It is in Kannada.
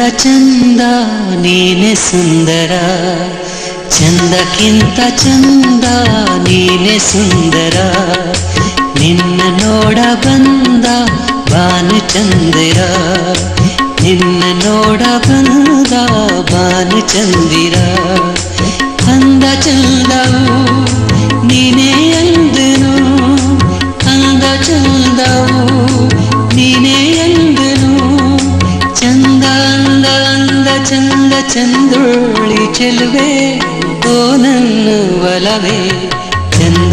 ಚಂದ ನೀನೆ ಸುಂದರ, ಚಂದಕ್ಕಿಂತ ಚಂದ ನೀನೆ ಸುಂದರ. ನಿನ್ನ ನೋಡ ಬಂದ ಭಾನುಚಂದಿರ, ನಿನ್ನ ನೋಡ ಬಂದ ಭಾನುಚಂದಿರ. ಅಂದ ಚಂದವು ನೀನೇ ಎಂದನು, ಅಂದ ಚಂದವು ನೀನೇ ಎಂದನು. ಚಂದ ಅಂದ ಅಂದ ಚಂದ ಚಂದ್ರೋಳಿ ಚೆಲುವೆ, ಓ ನನ್ನ ಒಲವೇ.